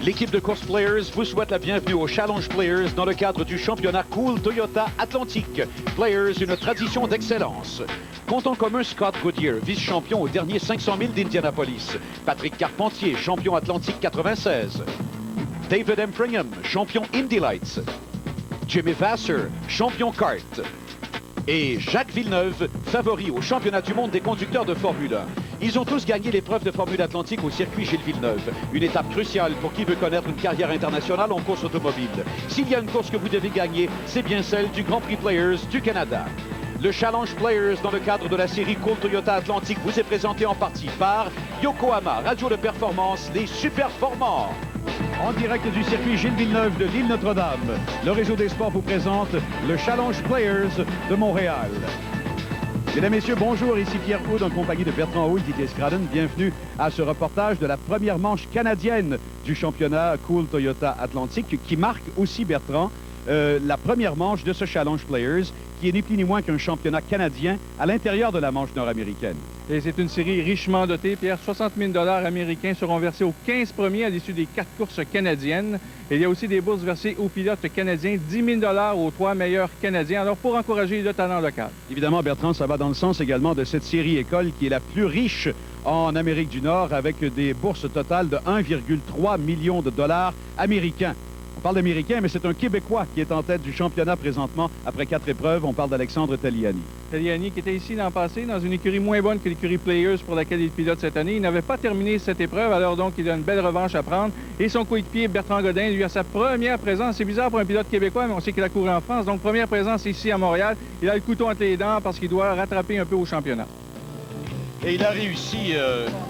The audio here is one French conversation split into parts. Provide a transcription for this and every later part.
L'équipe de course Players vous souhaite la bienvenue au Challenge Players dans le cadre du championnat Cool Toyota Atlantique. Players, une tradition d'excellence. Compte en commun Scott Goodyear, vice-champion au dernier 500 000 d'Indianapolis. Patrick Carpentier, champion Atlantique 96. David M. Pringham, champion Indy Lights. Jimmy Vassar, champion kart. Et Jacques Villeneuve, favori au championnat du monde des conducteurs de Formule 1. Ils ont tous gagné l'épreuve de Formule Atlantique au circuit Gilles Villeneuve. Une étape cruciale pour qui veut connaître une carrière internationale en course automobile. S'il y a une course que vous devez gagner, c'est bien celle du Grand Prix Players du Canada. Le Challenge Players dans le cadre de la série Cool Toyota Atlantique vous est présenté en partie par Yokohama, radio de performance, les Superformants. En direct du circuit Gilles Villeneuve de l'île Notre-Dame, le réseau des sports vous présente le Challenge Players de Montréal. Mesdames, Messieurs, bonjour, ici Pierre Houd en compagnie de Bertrand Houle, Didier Scradden. Bienvenue à ce reportage de la première manche canadienne du championnat Cool Toyota Atlantique qui marque aussi, Bertrand, la première manche de ce Challenge Players qui est ni plus ni moins qu'un championnat canadien à l'intérieur de la manche nord-américaine. Et c'est une série richement dotée, Pierre. 60 000 $ américains seront versés aux 15 premiers à l'issue des 4 courses canadiennes. Et il y a aussi des bourses versées aux pilotes canadiens, 10 000 $ aux 3 meilleurs canadiens, alors pour encourager le talent local. Évidemment, Bertrand, ça va dans le sens également de cette série école qui est la plus riche en Amérique du Nord avec des bourses totales de 1,3 million de $ américains. On parle d'Américains, mais c'est un Québécois qui est en tête du championnat présentement après 4 épreuves. On parle d'Alexandre Taliani. Taliani qui était ici l'an passé dans une écurie moins bonne que l'écurie Players pour laquelle il pilote cette année. Il n'avait pas terminé cette épreuve, alors donc il a une belle revanche à prendre. Et son coéquipier Bertrand Godin, lui, a sa première présence. C'est bizarre pour un pilote québécois, mais on sait qu'il a couru en France. Donc première présence ici à Montréal. Il a le couteau entre les dents parce qu'il doit rattraper un peu au championnat. Et il a réussi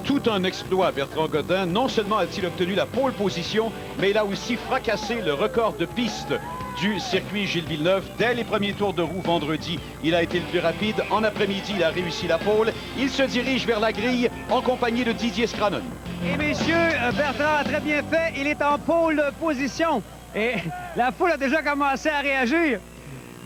tout un exploit, Bertrand Godin. Non seulement a-t-il obtenu la pole position, mais il a aussi fracassé le record de piste du circuit Gilles Villeneuve. Dès les premiers tours de roue vendredi, il a été le plus rapide. En après-midi, il a réussi la pole. Il se dirige vers la grille en compagnie de Didier Scradden. Et messieurs, Bertrand a très bien fait. Il est en pole position. Et la foule a déjà commencé à réagir.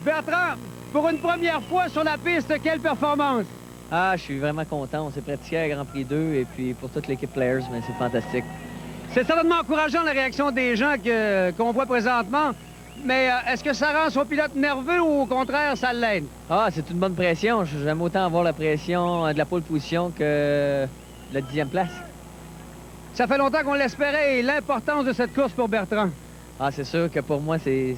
Bertrand, pour une première fois sur la piste, quelle performance! Ah, je suis vraiment content. On s'est pratiqué à Grand Prix 2 et puis pour toute l'équipe Players, mais c'est fantastique. C'est certainement encourageant la réaction des gens qu'on voit présentement, mais est-ce que ça rend son pilote nerveux ou au contraire, ça l'aide? Ah, c'est une bonne pression. J'aime autant avoir la pression de la pole position que la 10e place. Ça fait longtemps qu'on l'espérait et l'importance de cette course pour Bertrand. Ah, c'est sûr que pour moi, c'est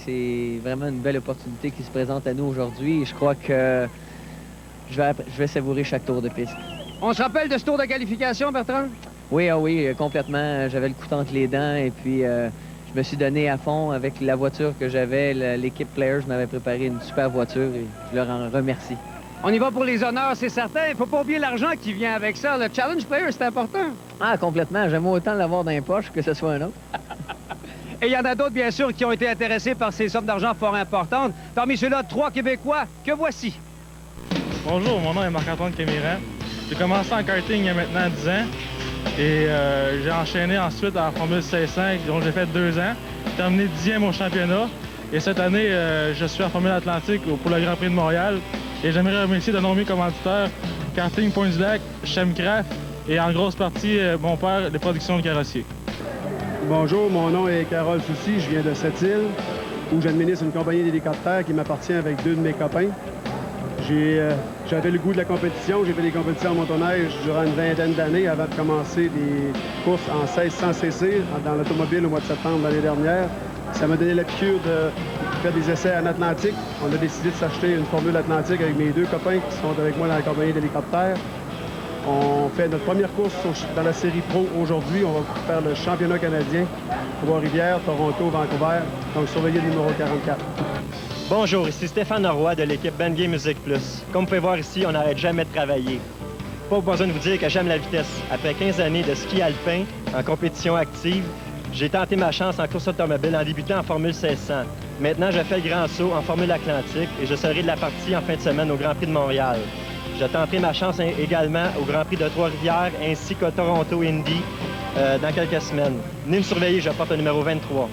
vraiment une belle opportunité qui se présente à nous aujourd'hui. Je crois que je vais savourer chaque tour de piste. On se rappelle de ce tour de qualification, Bertrand? Oui, oui, complètement. J'avais le couteau entre les dents et puis je me suis donné à fond avec la voiture que j'avais. L'équipe Players m'avait préparé une super voiture et je leur en remercie. On y va pour les honneurs, c'est certain. Il ne faut pas oublier l'argent qui vient avec ça. Le Challenge Players, c'est important. Ah, complètement. J'aime autant l'avoir dans les poches que ce soit un autre. Et il y en a d'autres, bien sûr, qui ont été intéressés par ces sommes d'argent fort importantes. Parmi ceux-là, 3 Québécois que voici. Bonjour, mon nom est Marc-Antoine Camiran. J'ai commencé en karting il y a maintenant 10 ans et j'ai enchaîné ensuite en Formule 1600 dont j'ai fait 2 ans. J'ai terminé 10e au championnat et cette année, je suis en Formule Atlantique pour le Grand Prix de Montréal et j'aimerais remercier de nombreux commanditaires, Karting Points du Lac, Chemcraft et en grosse partie mon père, les productions de carrossiers. Bonjour, mon nom est Carole Soucy, je viens de Sept-Îles où j'administre une compagnie d'hélicoptères qui m'appartient avec 2 de mes copains. J'avais le goût de la compétition. J'ai fait des compétitions en motoneige durant une vingtaine d'années avant de commencer des courses en 1600 cc dans l'automobile au mois de septembre l'année dernière. Ça m'a donné la piqûre de faire des essais en Atlantique. On a décidé de s'acheter une Formule Atlantique avec mes 2 copains qui sont avec moi dans la compagnie d'hélicoptères. On fait notre première course dans la série Pro aujourd'hui. On va faire le championnat canadien, Trois-Rivières, Toronto, Vancouver. Donc surveillez le numéro 44. Bonjour, ici Stéphane Roy de l'équipe Ben Game Music Plus. Comme vous pouvez voir ici, on n'arrête jamais de travailler. Pas besoin de vous dire que j'aime la vitesse. Après 15 années de ski alpin en compétition active, j'ai tenté ma chance en course automobile en débutant en Formule 1600. Maintenant, je fais le grand saut en Formule Atlantique et je serai de la partie en fin de semaine au Grand Prix de Montréal. Je tenterai ma chance également au Grand Prix de Trois-Rivières ainsi qu'au Toronto Indy dans quelques semaines. Venez me surveiller, je porte le numéro 23.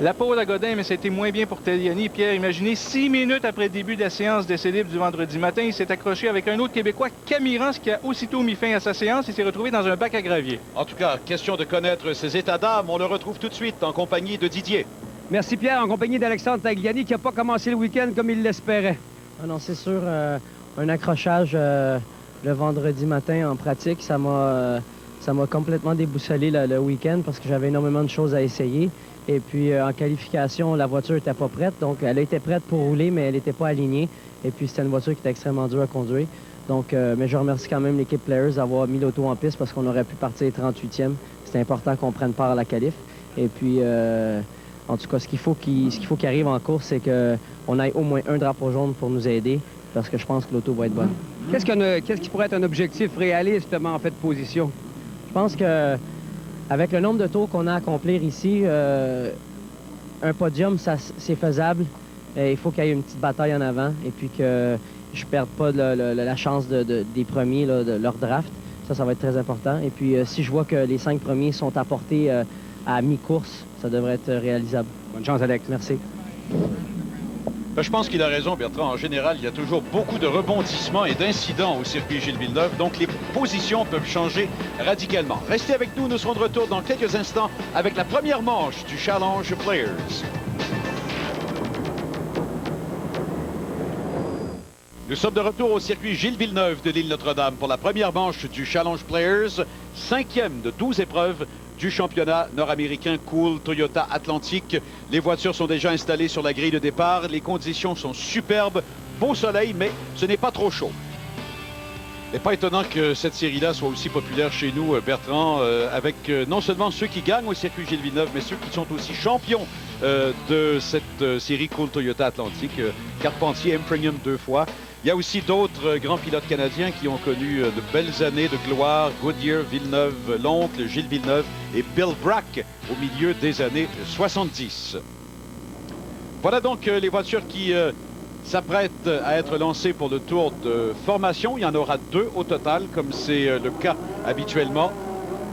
La pole à Godin, mais ça a été moins bien pour Taliani. Pierre, imaginez, 6 minutes après le début de la séance d'essai libre du vendredi matin, il s'est accroché avec un autre Québécois, Camiran, qui a aussitôt mis fin à sa séance. Il s'est retrouvé dans un bac à gravier. En tout cas, question de connaître ses états d'âme. On le retrouve tout de suite en compagnie de Didier. Merci Pierre, en compagnie d'Alexandre Tagliani qui n'a pas commencé le week-end comme il l'espérait. Ah non, c'est sûr, un accrochage le vendredi matin en pratique, ça m'a complètement déboussolé le week-end parce que j'avais énormément de choses à essayer. Et puis, en qualification, la voiture n'était pas prête. Donc, elle était prête pour rouler, mais elle n'était pas alignée. Et puis, c'était une voiture qui était extrêmement dure à conduire. Donc, mais je remercie quand même l'équipe Players d'avoir mis l'auto en piste parce qu'on aurait pu partir 38e. C'était important qu'on prenne part à la qualif. Et puis, en tout cas, ce qu'il faut qu'il arrive en course, c'est qu'on ait au moins un drapeau jaune pour nous aider parce que je pense que l'auto va être bonne. Qu'est-ce qui pourrait être un objectif réaliste en fait de position? Je pense que avec le nombre de tours qu'on a à accomplir ici, un podium, c'est faisable. Il faut qu'il y ait une petite bataille en avant et puis que je ne perde pas la chance des premiers, de leur draft. Ça va être très important. Et puis, si je vois que les 5 premiers sont apportés à mi-course, ça devrait être réalisable. Bonne chance, Alex. Merci. Je pense qu'il a raison, Bertrand. En général, il y a toujours beaucoup de rebondissements et d'incidents au circuit Gilles Villeneuve, donc les positions peuvent changer radicalement. Restez avec nous, nous serons de retour dans quelques instants avec la première manche du Challenge Players. Nous sommes de retour au circuit Gilles Villeneuve de l'île Notre-Dame pour la première manche du Challenge Players, 5e de 12 épreuves du championnat nord-américain Cool Toyota Atlantique. Les voitures sont déjà installées sur la grille de départ. Les conditions sont superbes. Beau soleil, mais ce n'est pas trop chaud. Il n'est pas étonnant que cette série-là soit aussi populaire chez nous, Bertrand, avec non seulement ceux qui gagnent au circuit Gilles Villeneuve, mais ceux qui sont aussi champions de cette série Cool Toyota Atlantique. Carpentier, M-Premium 2 fois. Il y a aussi d'autres grands pilotes canadiens qui ont connu de belles années de gloire. Goodyear, Villeneuve, l'oncle, Gilles Villeneuve et Bill Brack au milieu des années 70. Voilà donc les voitures qui s'apprêtent à être lancées pour le tour de formation. Il y en aura 2 au total, comme c'est le cas habituellement.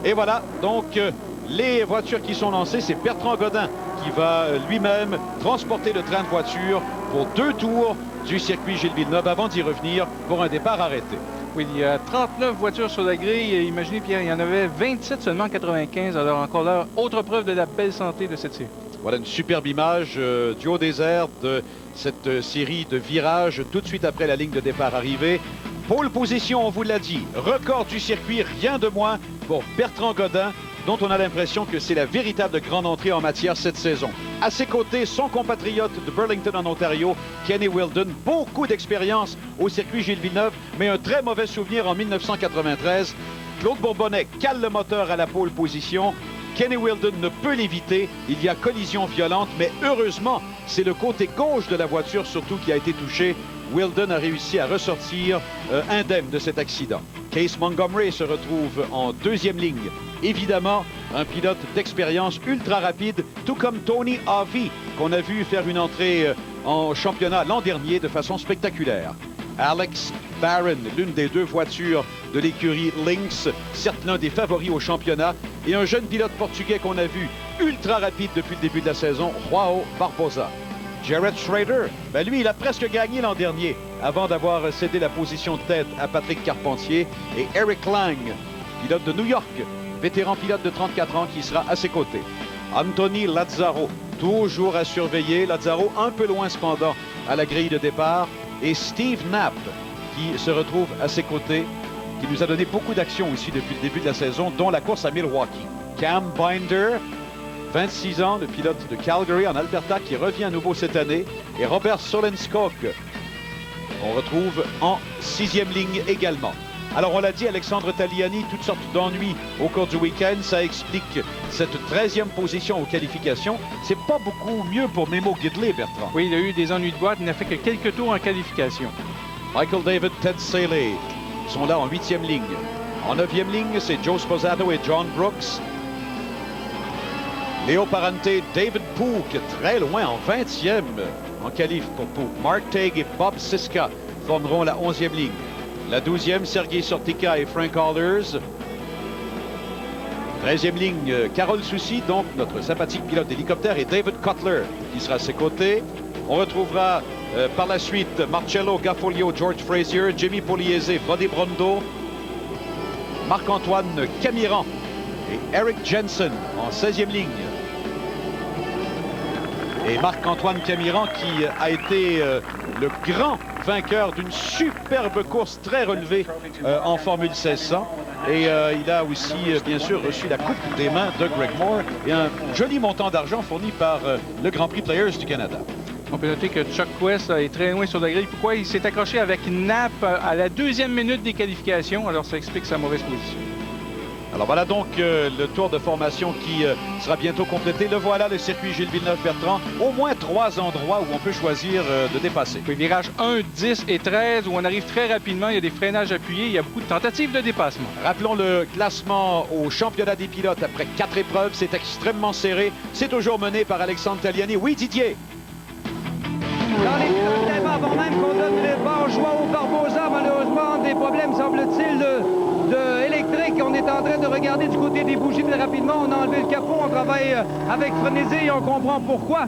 Et voilà, donc les voitures qui sont lancées, c'est Bertrand Godin qui va lui-même transporter le train de voitures pour 2 tours du circuit Gilles Villeneuve avant d'y revenir pour un départ arrêté. Oui, il y a 39 voitures sur la grille. Imaginez, Pierre, il y en avait 27 seulement en 95. Alors encore là, autre preuve de la belle santé de cette série. Voilà une superbe image du haut désert de cette série de virages tout de suite après la ligne de départ arrivée. Pole position, on vous l'a dit, record du circuit, rien de moins pour Bertrand Godin, dont on a l'impression que c'est la véritable grande entrée en matière cette saison. À ses côtés, son compatriote de Burlington en Ontario, Kenny Wheldon, beaucoup d'expérience au circuit Gilles Villeneuve, mais un très mauvais souvenir en 1993. Claude Bourbonnais cale le moteur à la pole position. Kenny Wheldon ne peut l'éviter. Il y a collision violente, mais heureusement, c'est le côté gauche de la voiture surtout qui a été touché. Wheldon a réussi à ressortir indemne de cet accident. Case Montgomery se retrouve en 2e ligne. Évidemment, un pilote d'expérience ultra rapide, tout comme Tony Harvey, qu'on a vu faire une entrée en championnat l'an dernier de façon spectaculaire. Alex Barron, l'une des 2 voitures de l'écurie Lynx, certes l'un des favoris au championnat, et un jeune pilote portugais qu'on a vu ultra rapide depuis le début de la saison, João Barbosa. Jared Schrader, lui, il a presque gagné l'an dernier avant d'avoir cédé la position de tête à Patrick Carpentier. Et Eric Lang, pilote de New York, vétéran pilote de 34 ans qui sera à ses côtés. Anthony Lazzaro, toujours à surveiller. Lazzaro un peu loin cependant à la grille de départ. Et Steve Knapp qui se retrouve à ses côtés, qui nous a donné beaucoup d'actions ici depuis le début de la saison, dont la course à Milwaukee. Cam Binder, 26 ans, le pilote de Calgary en Alberta qui revient à nouveau cette année. Et Robert Solenskog, on retrouve en 6e ligne également. Alors on l'a dit, Alexandre Tagliani, toutes sortes d'ennuis au cours du week-end. Ça explique cette 13e position aux qualifications. C'est pas beaucoup mieux pour Memo Gidley, Bertrand. Oui, il a eu des ennuis de boîte. Il n'a fait que quelques tours en qualification. Michael David, Ted Saley sont là en 8e ligne. En 9e ligne, c'est Joe Sposato et John Brooks. Léo Parente, David Pook, très loin en 20e en qualif pour Pook. Mark Tague et Bob Siska formeront la 11e ligne. La 12e, Sergei Sortika et Frank Hollers. 13e ligne, Carole Soucy, donc notre sympathique pilote d'hélicoptère, et David Cutler qui sera à ses côtés. On retrouvera par la suite Marcello Gaffolio, George Frazier, Jimmy Poliese, Buddy Brondo, Marc-Antoine Camiran et Eric Jensen en 16e ligne. Et Marc-Antoine Camiran qui a été le grand vainqueur d'une superbe course très relevée en Formule 1600. Et il a aussi, bien sûr, reçu la coupe des mains de Greg Moore et un joli montant d'argent fourni par le Grand Prix Players du Canada. On peut noter que Chuck West est très loin sur la grille. Pourquoi? Il s'est accroché avec Knapp à la 2e minute des qualifications. Alors, ça explique sa mauvaise position. Alors voilà donc le tour de formation qui sera bientôt complété. Le voilà, le circuit Gilles Villeneuve-Bertrand. Au moins 3 endroits où on peut choisir de dépasser. Oui, virage 1, 10 et 13 où on arrive très rapidement. Il y a des freinages appuyés. Il y a beaucoup de tentatives de dépassement. Rappelons le classement au championnat des pilotes après 4 épreuves. C'est extrêmement serré. C'est toujours mené par Alexandre Tagliani. Oui, Didier. Dans les pilotes avant même qu'on donne le départ, Joao Barbosa, malheureusement, des problèmes, semble-t-il, électrique. On est en train de regarder du côté des bougies très rapidement. On a enlevé le capot, on travaille avec frénésie et on comprend pourquoi.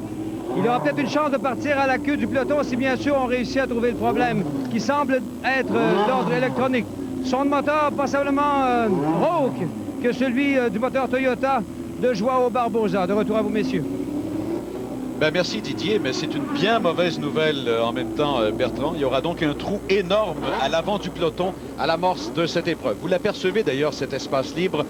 Il aura peut-être une chance de partir à la queue du peloton si bien sûr on réussit à trouver le problème, qui semble être d'ordre électronique. Son moteur passablement rauque que celui du moteur Toyota de Joao Barbosa. De retour à vous, messieurs. Ben merci Didier, mais c'est une bien mauvaise nouvelle en même temps, Bertrand. Il y aura donc un trou énorme à l'avant du peloton à l'amorce de cette épreuve. Vous l'apercevez d'ailleurs, cet espace libre,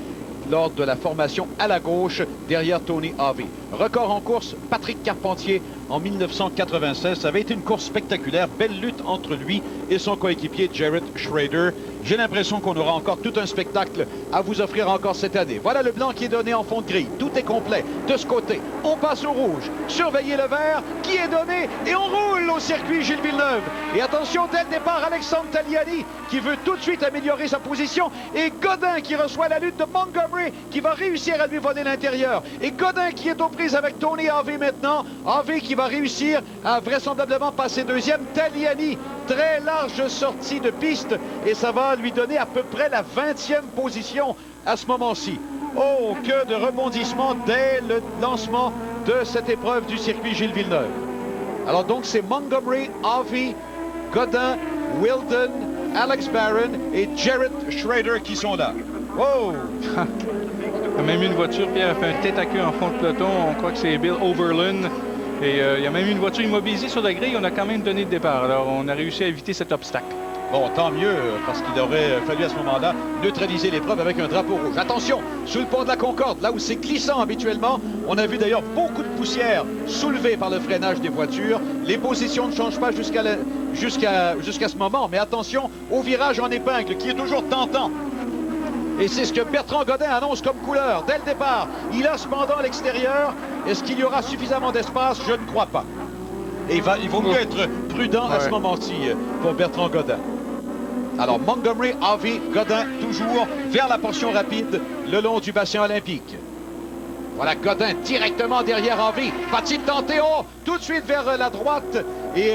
lors de la formation à la gauche derrière Tony Harvey. Record en course, Patrick Carpentier en 1996. Ça avait été une course spectaculaire, belle lutte entre lui et son coéquipier Jared Schrader. J'ai l'impression qu'on aura encore tout un spectacle à vous offrir encore cette année. Voilà le blanc qui est donné en fond de grille. Tout est complet de ce côté. On passe au rouge. Surveillez le vert qui est donné et on roule au circuit Gilles Villeneuve. Et attention, dès le départ, Alexandre Tagliani qui veut tout de suite améliorer sa position et Godin qui reçoit la lutte de Montgomery qui va réussir à lui voler l'intérieur. Et Godin qui est aux prises avec Tony Harvey maintenant. Harvey qui va réussir à vraisemblablement passer deuxième. Tagliani, très large sortie de piste et ça va lui donner à peu près la 20e position à ce moment-ci. Oh, que de rebondissement dès le lancement de cette épreuve du circuit Gilles Villeneuve. Alors donc c'est Montgomery, Harvey, Godin, Wilden, Alex Barron et Jared Schrader qui sont là. Oh! Il y a même une voiture, Pierre a fait un tête à queue en fond de peloton. On croit que c'est Bill Overland. Et il y a même une voiture immobilisée sur la grille. On a quand même donné le départ. Alors, on a réussi à éviter cet obstacle. Bon, tant mieux, parce qu'il aurait fallu à ce moment-là neutraliser l'épreuve avec un drapeau rouge. Attention, sous le pont de la Concorde, là où c'est glissant habituellement, on a vu d'ailleurs beaucoup de poussière soulevée par le freinage des voitures. Les positions ne changent pas jusqu'à ce moment, mais attention au virage en épingle qui est toujours tentant. Et c'est ce que Bertrand Godin annonce comme couleur dès le départ. Il a cependant l'extérieur. Est-ce qu'il y aura suffisamment d'espace? Je ne crois pas. Et il vaut mieux être prudent à ce moment-ci pour Bertrand Godin. Alors Montgomery, Harvey, Godin toujours vers la portion rapide le long du bassin olympique. Voilà Godin directement derrière Harvey. Va-t-il tenter tout de suite vers la droite? Et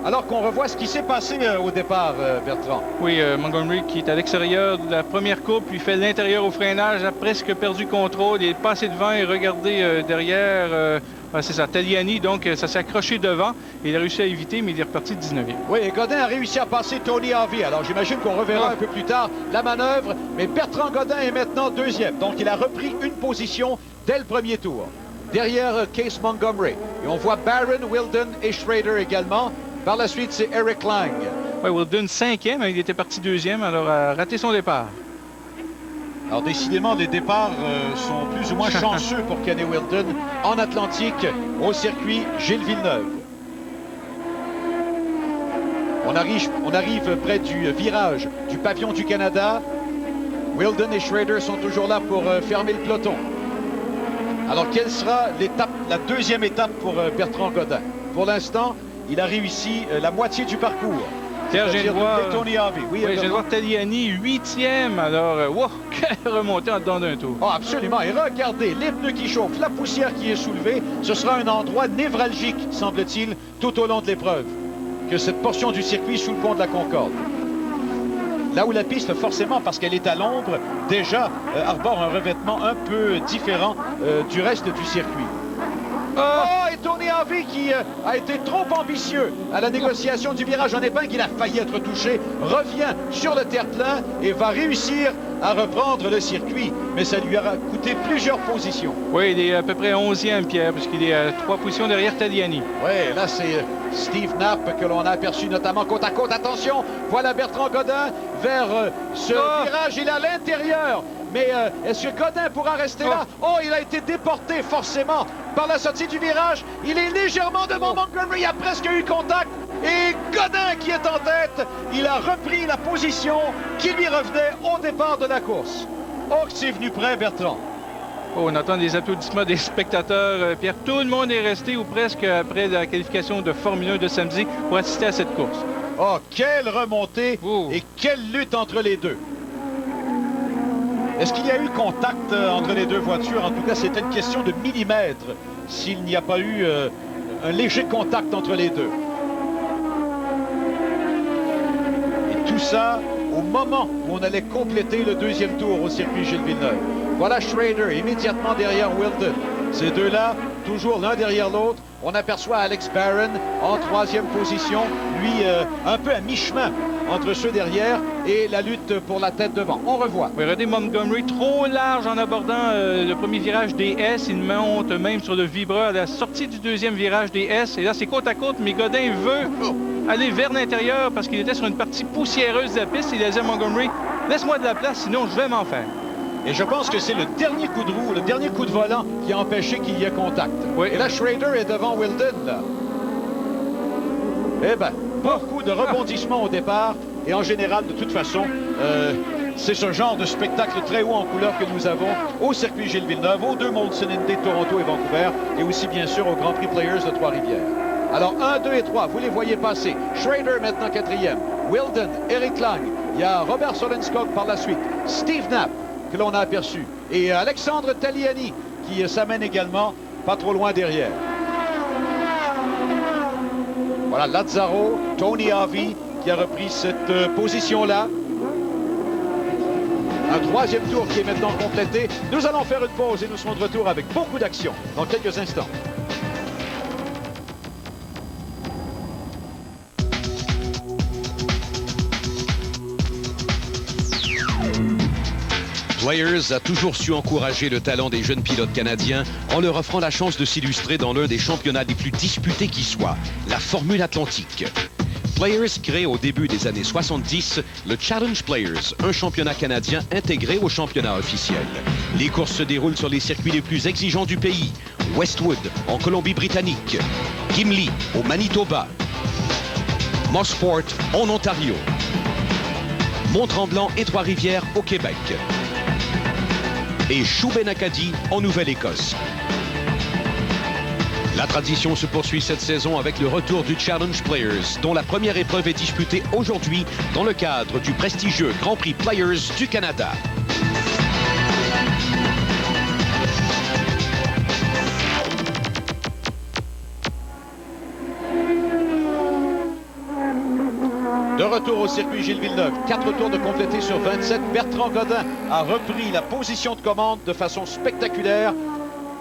alors qu'on revoit ce qui s'est passé au départ, Bertrand. Oui, Montgomery qui est à l'extérieur de la première coupe, puis fait l'intérieur au freinage, a presque perdu contrôle. Il est passé devant et regardez derrière. C'est ça, Tagliani, donc ça s'est accroché devant. Il a réussi à éviter, mais il est reparti de 19e. Oui, et Godin a réussi à passer Tony Harvey. Alors j'imagine qu'on reverra un peu plus tard la manœuvre. Mais Bertrand Godin est maintenant deuxième. Donc il a repris une position dès le premier tour. Derrière Case Montgomery. Et on voit Barron, Wilden et Schrader également. Par la suite, c'est Eric Lang. Oui, Wilden 5e, il était parti 2e, alors a raté son départ. Alors décidément, les départs sont plus ou moins chanceux pour Kenny Wilden en Atlantique au circuit Gilles Villeneuve. On arrive près du virage du pavillon du Canada. Wilden et Schrader sont toujours là pour fermer le peloton. Alors quelle sera la deuxième étape pour Bertrand Godin? Pour l'instant, il a réussi la moitié du parcours. Pierre, je viens de voir Tony Harvey. Oui, je viens de voir Tagliani 8e. Alors, wow, quelle remontée en dedans d'un tour. Oh, absolument. Et regardez, les pneus qui chauffent, la poussière qui est soulevée. Ce sera un endroit névralgique, semble-t-il, tout au long de l'épreuve, que cette portion du circuit sous le pont de la Concorde. là où la piste, forcément, parce qu'elle est à l'ombre, déjà arbore un revêtement un peu différent du reste du circuit. Oh, et Tony Harvey qui a été trop ambitieux à la négociation du virage en épingle, il a failli être touché, revient sur le terre-plein et va réussir à reprendre le circuit, mais ça lui aura coûté plusieurs positions. Oui, il est à peu près 11e, Pierre, puisqu'il est à 3 positions derrière Taliani. Oui, là c'est Steve Knapp que l'on a aperçu notamment côte à côte. Attention, voilà Bertrand Godin vers ce virage, il est à l'intérieur. Mais est-ce que Godin pourra rester là? Oh, il a été déporté forcément par la sortie du virage. Il est légèrement devant Montgomery, il a presque eu contact. Et Godin qui est en tête, il a repris la position qui lui revenait au départ de la course. Oh, que c'est venu près, Bertrand. Oh, on entend des applaudissements des spectateurs. Pierre, tout le monde est resté ou presque après la qualification de Formule 1 de samedi pour assister à cette course. Oh, quelle remontée et quelle lutte entre les deux. Est-ce qu'il y a eu contact entre les deux voitures? En tout cas, c'était une question de millimètres s'il n'y a pas eu un léger contact entre les deux. Et tout ça au moment où on allait compléter le deuxième tour au circuit Gilles Villeneuve. Voilà Schrader immédiatement derrière Wilton. Ces deux-là, toujours l'un derrière l'autre. On aperçoit Alex Barron en 3e position, lui un peu à mi-chemin entre ceux derrière et la lutte pour la tête devant. On revoit. Oui, regardez Montgomery trop large en abordant le premier virage des S. Il monte même sur le vibreur à la sortie du deuxième virage des S. Et là, c'est côte à côte, mais Godin veut aller vers l'intérieur parce qu'il était sur une partie poussiéreuse de la piste. Il a dit à Montgomery, laisse-moi de la place, sinon je vais m'en faire. Et je pense que c'est le dernier coup de roue, le dernier coup de volant qui a empêché qu'il y ait contact. Oui. Et là, Schrader est devant Wilton. Là. Eh bien, beaucoup de rebondissements au départ. Et en général, de toute façon, c'est ce genre de spectacle très haut en couleur que nous avons au circuit Gilles Villeneuve, aux deux Molson Indy, Toronto et Vancouver, et aussi bien sûr au Grand Prix Players de Trois-Rivières. Alors 1, 2 et 3, vous les voyez passer. Schrader maintenant 4e, Wilton, Eric Lang, il y a Robert Solenskog par la suite, Steve Knapp que l'on a aperçu, et Alexandre Taliani qui s'amène également pas trop loin derrière. Voilà Lazzaro, Tony Harvey qui a repris cette position-là. Un 3e tour qui est maintenant complété. Nous allons faire une pause et nous serons de retour avec beaucoup d'action dans quelques instants. Players a toujours su encourager le talent des jeunes pilotes canadiens en leur offrant la chance de s'illustrer dans l'un des championnats les plus disputés qui soient, la Formule Atlantique. Players crée au début des années 70 le Challenge Players, un championnat canadien intégré au championnat officiel. Les courses se déroulent sur les circuits les plus exigeants du pays. Westwood, en Colombie-Britannique. Gimli, au Manitoba. Mosport, en Ontario. Mont-Tremblant et Trois-Rivières, au Québec. Et Shubenacadie, en Nouvelle-Écosse. La tradition se poursuit cette saison avec le retour du Challenge Players, dont la première épreuve est disputée aujourd'hui dans le cadre du prestigieux Grand Prix Players du Canada. De retour au circuit Gilles Villeneuve, 4 tours de complétés sur 27. Bertrand Godin a repris la position de commande de façon spectaculaire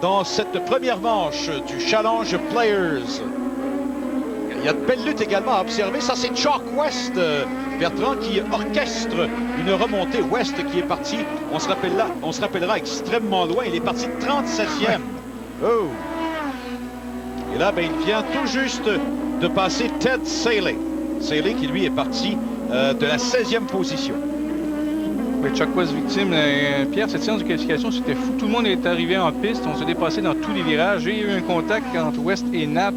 dans cette première manche du Challenge Players. Il y a de belles luttes également à observer. Ça, c'est Chalk West, Bertrand, qui orchestre une remontée. West qui est parti, on se rappellera extrêmement loin. Il est parti 37e. Oh! Et là, il vient tout juste de passer Ted Saley. Saley qui, lui, est parti de la 16e position. Oui, Chuck West victime. Pierre, cette séance de qualification, c'était fou. Tout le monde est arrivé en piste. On s'est dépassé dans tous les virages. Il y a eu un contact entre West et Knapp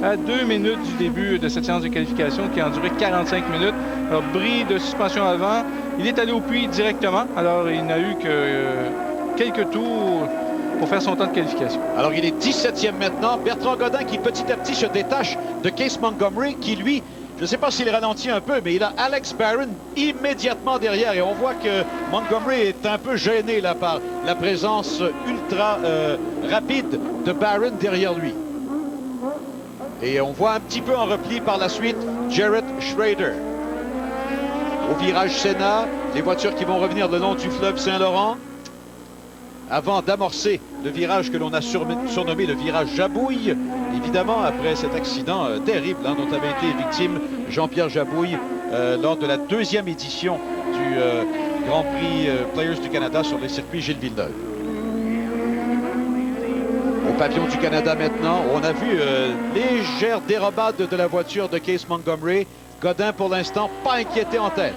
à 2 minutes du début de cette séance de qualification qui a duré 45 minutes. Alors, bris de suspension avant. Il est allé au puits directement. Alors, il n'a eu que quelques tours pour faire son temps de qualification. Alors, il est 17e maintenant. Bertrand Godin qui, petit à petit, se détache de Case Montgomery qui, lui, je ne sais pas s'il ralentit un peu, mais il a Alex Barron immédiatement derrière. Et on voit que Montgomery est un peu gêné là, par la présence ultra rapide de Barron derrière lui. Et on voit un petit peu en repli par la suite Jarrett Schrader. au virage Senna, les voitures qui vont revenir le long du fleuve Saint-Laurent avant d'amorcer le virage que l'on a surnommé le virage Jabouille. Évidemment, après cet accident terrible dont avait été victime Jean-Pierre Jabouille lors de la 2e édition du Grand Prix Players du Canada sur les circuits Gilles Villeneuve. Au pavillon du Canada maintenant, on a vu légère dérobade de la voiture de Case Montgomery. Godin, pour l'instant, pas inquiété en tête.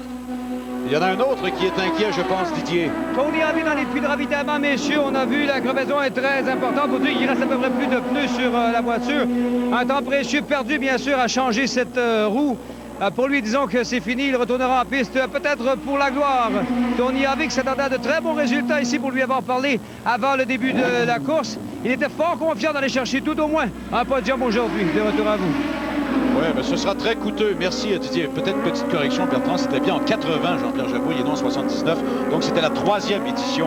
Il y en a un autre qui est inquiet, je pense, Didier. Tony Harvey dans les puits de ravitaillement, messieurs. On a vu la crevaison est très importante. Pour dire qu'il reste à peu près plus de pneus sur la voiture. Un temps précieux perdu, bien sûr, à changer cette roue. Pour lui, disons que c'est fini. Il retournera en piste, peut-être pour la gloire. Tony Harvey qui s'attendait à de très bons résultats ici pour lui avoir parlé avant le début de la course. Il était fort confiant d'aller chercher tout au moins un podium aujourd'hui. De retour à vous. Oui, mais ce sera très coûteux. Merci Didier. Peut-être petite correction, Bertrand, c'était bien en 80, Jean-Pierre Jabouille, et non en 79. Donc c'était la 3e édition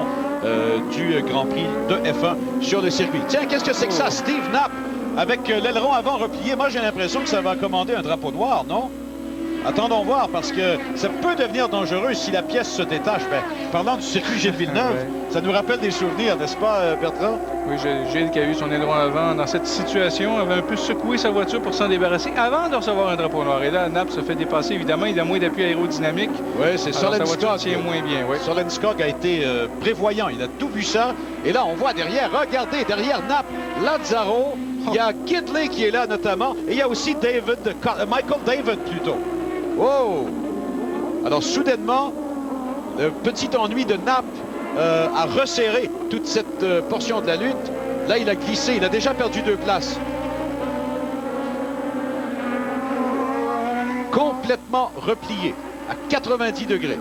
du Grand Prix de F1 sur le circuit. Tiens, qu'est-ce que c'est que ça? Steve Knapp avec l'aileron avant replié. Moi, j'ai l'impression que ça va commander un drapeau noir, non? Attendons voir, parce que ça peut devenir dangereux si la pièce se détache. Ben, parlant du circuit Gilles Villeneuve, ça nous rappelle des souvenirs, n'est-ce pas, Bertrand? Oui, Gilles qui a eu son aileron avant dans cette situation avait un peu secoué sa voiture pour s'en débarrasser avant de recevoir un drapeau noir. Et là, Knapp se fait dépasser, évidemment. Il a moins d'appui aérodynamique. Oui, c'est Solenskog. Tient moins bien, oui. Solenskog a été prévoyant. Il a tout vu ça. Et là, on voit derrière, regardez, derrière Knapp, Lazzaro. Il y a Kidley qui est là, notamment. Et il y a aussi Michael David, plutôt. Oh! Alors, soudainement, le petit ennui de Knapp a resserré toute cette portion de la lutte. Là, il a glissé. Il a déjà perdu 2 places. Complètement replié à 90 degrés.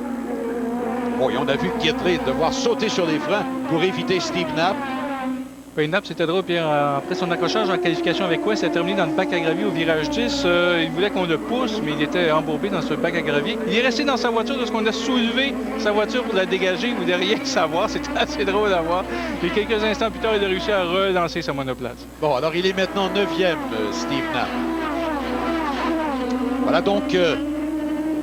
Bon, et on a vu Kidley devoir sauter sur les freins pour éviter Steve Knapp. Oui, Knapp, c'était drôle, Pierre. Après son accrochage en qualification avec West, il a terminé dans le bac à gravier au virage 10. Il voulait qu'on le pousse, mais il était embourbé dans ce bac à gravier. Il est resté dans sa voiture lorsqu'on a soulevé sa voiture pour la dégager. Vous n'avez rien que savoir. C'était assez drôle à voir. Et quelques instants plus tard, il a réussi à relancer sa monoplace. Bon, alors il est maintenant 9e, Steve Knapp. Voilà donc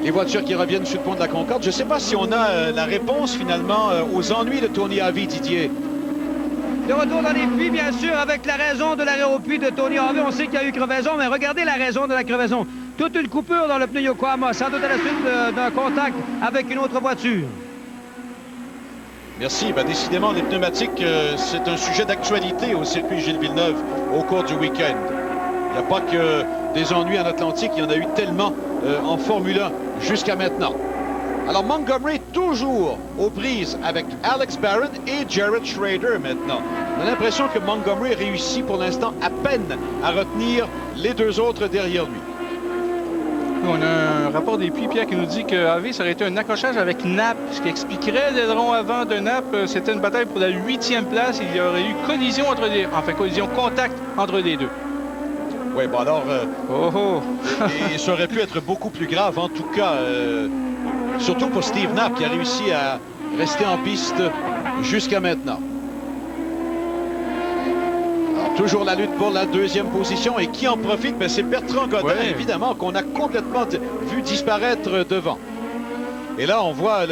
les voitures qui reviennent sur le pont de la Concorde. Je ne sais pas si on a la réponse, finalement, aux ennuis de Tony Harvey, Didier. De retour dans les puits, bien sûr, avec la raison de l'arrêt au puits de Tony Harvey. On sait qu'il y a eu crevaison, mais regardez la raison de la crevaison. Toute une coupure dans le pneu Yokohama, sans doute à la suite d'un contact avec une autre voiture. Merci. Ben, décidément, les pneumatiques, c'est un sujet d'actualité au circuit Gilles Villeneuve au cours du week-end. Il n'y a pas que des ennuis en Atlantique, il y en a eu tellement en Formule 1 jusqu'à maintenant. Alors Montgomery toujours aux prises avec Alex Barron et Jared Schrader maintenant. On a l'impression que Montgomery réussit pour l'instant à peine à retenir les 2 autres derrière lui. On a un rapport des puits, Pierre, qui nous dit que Harvey, ça aurait été un accrochage avec Knapp, ce qui expliquerait l'aileron avant de Knapp. C'était une bataille pour la 8e place. Il y aurait eu collision contact entre les 2. Oui, bon alors, et ça aurait pu être beaucoup plus grave, en tout cas, surtout pour Steve Knapp qui a réussi à rester en piste jusqu'à maintenant. Alors, toujours la lutte pour la 2e position, et qui en profite? Ben, c'est Bertrand Godin, évidemment, qu'on a complètement vu disparaître devant. Et là, on voit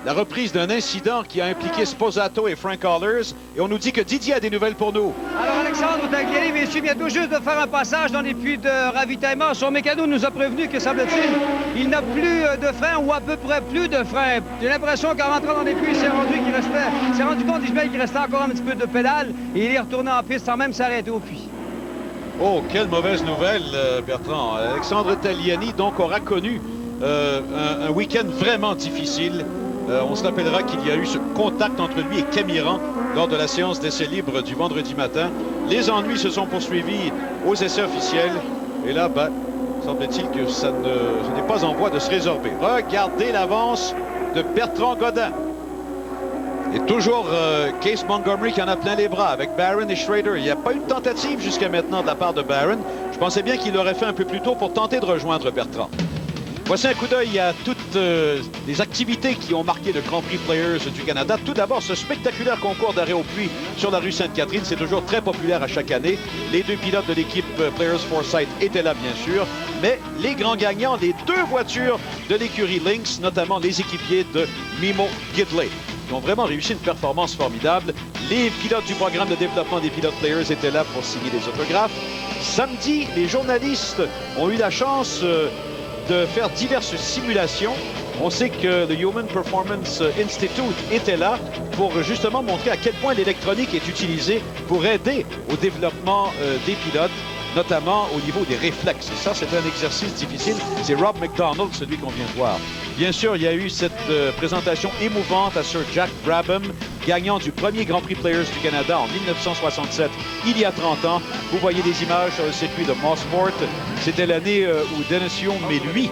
la reprise d'un incident qui a impliqué Sposato et Frank Hollers. Et on nous dit que Didier a des nouvelles pour nous. Alors Alexandre Tagliani, messieurs, vient tout juste de faire un passage dans les puits de ravitaillement. Son mécano nous a prévenu que, semble-t-il, il n'a plus de frein, ou à peu près plus de frein. J'ai l'impression qu'en rentrant dans les puits, il s'est rendu compte qu'il restait encore un petit peu de pédale, et il est retourné en piste sans même s'arrêter au puits. Oh, quelle mauvaise nouvelle, Bertrand. Alexandre Tagliani, donc, aura connu un week-end vraiment difficile. On se rappellera qu'il y a eu ce contact entre lui et Camiran lors de la séance d'essais libres du vendredi matin. Les ennuis se sont poursuivis aux essais officiels. Et là, ben, semble-t-il que ce n'est pas en voie de se résorber. Regardez l'avance de Bertrand Godin. Et toujours Case Montgomery qui en a plein les bras avec Barron et Schrader. Il n'y a pas eu de tentative jusqu'à maintenant de la part de Barron. Je pensais bien qu'il l'aurait fait un peu plus tôt pour tenter de rejoindre Bertrand. Voici un coup d'œil à toutes les activités qui ont marqué le Grand Prix Players du Canada. Tout d'abord, ce spectaculaire concours d'arrêt au puits sur la rue Sainte-Catherine. C'est toujours très populaire à chaque année. Les 2 pilotes de l'équipe Players Foresight était là, bien sûr. Mais les grands gagnants, les deux voitures de l'écurie Lynx, notamment les équipiers de Mimo Gidley, qui ont vraiment réussi une performance formidable. Les pilotes du programme de développement des pilotes Players étaient là pour signer des autographes. Samedi, les journalistes ont eu la chance de faire diverses simulations. On sait que le Human Performance Institute était là pour justement montrer à quel point l'électronique est utilisée pour aider au développement des pilotes, notamment au niveau des réflexes. Et ça, c'est un exercice difficile. C'est Rob McDonald, celui qu'on vient de voir. Bien sûr, il y a eu cette présentation émouvante à Sir Jack Brabham, gagnant du premier Grand Prix Players du Canada en 1967, il y a 30 ans. Vous voyez des images sur le circuit de Mosport. C'était l'année où Dennis Hume et lui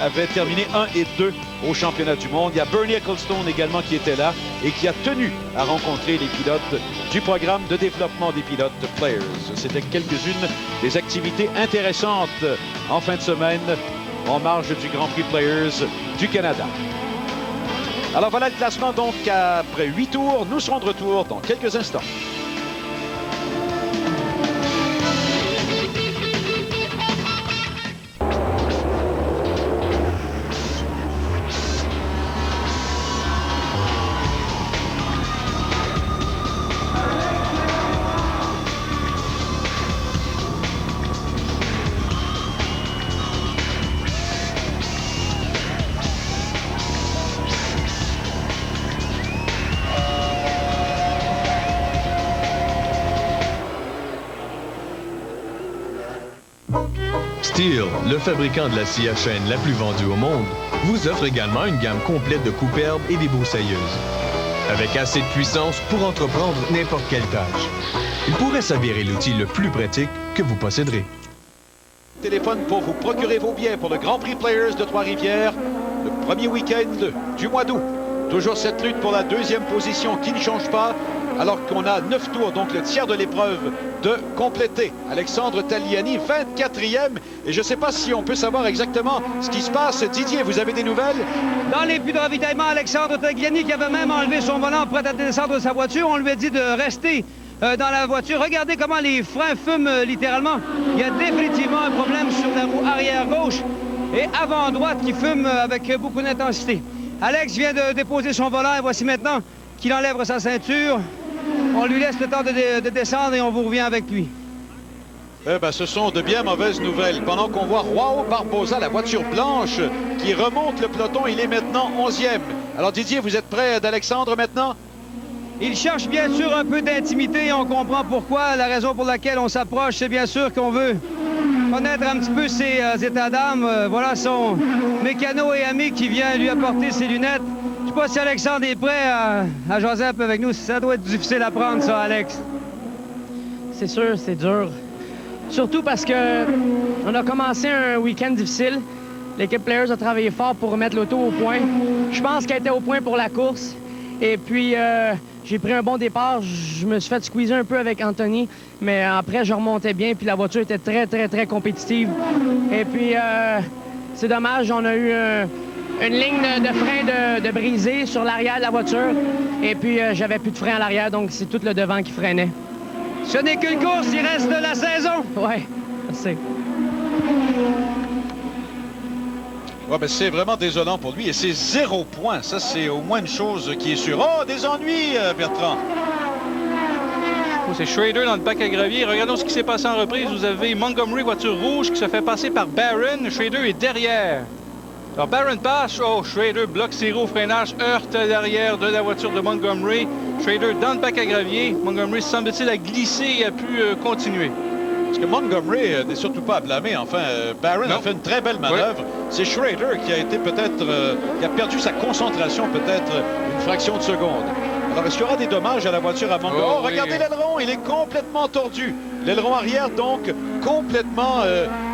avaient terminé 1 et 2 au championnat du monde. Il y a Bernie Ecclestone également qui était là et qui a tenu à rencontrer les pilotes du programme de développement des pilotes Players. C'était quelques-unes des activités intéressantes en fin de semaine en marge du Grand Prix Players du Canada. Alors voilà le classement donc après 8 tours. Nous serons de retour dans quelques instants. Stihl, le fabricant de la scie à chaîne la plus vendue au monde, vous offre également une gamme complète de coupe-herbes et des broussailleuses. Avec assez de puissance pour entreprendre n'importe quelle tâche. Il pourrait s'avérer l'outil le plus pratique que vous posséderez. Téléphone pour vous procurer vos billets pour le Grand Prix Players de Trois-Rivières, le premier week-end du mois d'août. Toujours cette lutte pour la deuxième position qui ne change pas, alors qu'on a 9 tours, donc le tiers de l'épreuve de compléter. Alexandre Tagliani, 24e. Et je ne sais pas si on peut savoir exactement ce qui se passe. Didier, vous avez des nouvelles? Dans les puits de ravitaillement, Alexandre Tagliani, qui avait même enlevé son volant prêt à descendre de sa voiture, on lui a dit de rester dans la voiture. Regardez comment les freins fument littéralement. Il y a définitivement un problème sur la roue arrière gauche et avant droite qui fume avec beaucoup d'intensité. Alex vient de déposer son volant et voici maintenant qu'il enlève sa ceinture. On lui laisse le temps de descendre et on vous revient avec lui. Eh bien, ce sont de bien mauvaises nouvelles. Pendant qu'on voit Joao Barbosa, la voiture blanche, qui remonte le peloton, il est maintenant 11e. Alors Didier, vous êtes prêt d'Alexandre maintenant? Il cherche bien sûr un peu d'intimité et on comprend pourquoi. La raison pour laquelle on s'approche, c'est bien sûr qu'on veut connaître un petit peu ses états d'âme. Voilà son mécano et ami qui vient lui apporter ses lunettes. Je sais pas si Alexandre est prêt à jaser un peu avec nous. Ça doit être difficile à prendre, ça, Alex. C'est sûr, c'est dur. Surtout parce que on a commencé un week-end difficile. L'équipe Players a travaillé fort pour remettre l'auto au point. Je pense qu'elle était au point pour la course. Et puis, j'ai pris un bon départ. Je me suis fait squeezer un peu avec Anthony. Mais après, je remontais bien. Puis la voiture était très, très, très compétitive. Et puis, c'est dommage, on a eu une ligne de frein de brisée sur l'arrière de la voiture. Et puis, j'avais plus de frein à l'arrière, donc c'est tout le devant qui freinait. Ce n'est qu'une course, il reste de la saison. Oui, c'est. Ouais, ben c'est vraiment désolant pour lui et c'est 0 point. Ça, c'est au moins une chose qui est sûre. Oh, des ennuis, Bertrand. Oh, c'est Schrader dans le bac à gravier. Regardons ce qui s'est passé en reprise. Vous avez Montgomery, voiture rouge, qui se fait passer par Barron. Schrader est derrière. Alors, Barron passe. Oh, Schrader bloque ses roues au freinage, heurte l'arrière de la voiture de Montgomery. Schrader dans le bac à gravier. Montgomery, semble-t-il, a glissé et a pu continuer. Parce que Montgomery n'est surtout pas à blâmer. Enfin, Barron a fait une très belle manœuvre. Oui. C'est Schrader qui a été peut-être... qui a perdu sa concentration peut-être une fraction de seconde. Alors, est-ce qu'il y aura des dommages à la voiture à Montgomery? Oh, regardez l'aileron, il est complètement tordu. L'aileron arrière, donc, complètement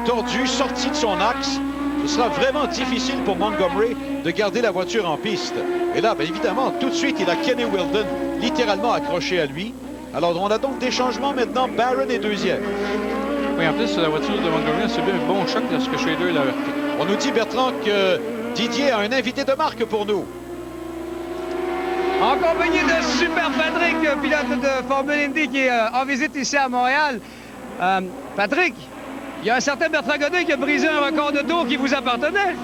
tordu, sorti de son axe. Ce sera vraiment difficile pour Montgomery de garder la voiture en piste. Et là, bien évidemment, tout de suite, il a Kenny Wilden littéralement accroché à lui. Alors, on a donc des changements maintenant. Barron est deuxième. Oui, en plus, la voiture de Montgomery a subi un bon choc lorsque Schrader l'a heurté. On nous dit, Bertrand, que Didier a un invité de marque pour nous. En compagnie de Super Patrick, pilote de Formule Indy qui est en visite ici à Montréal. Patrick, il y a un certain Bertrand Godin qui a brisé un record de tour qui vous appartenait.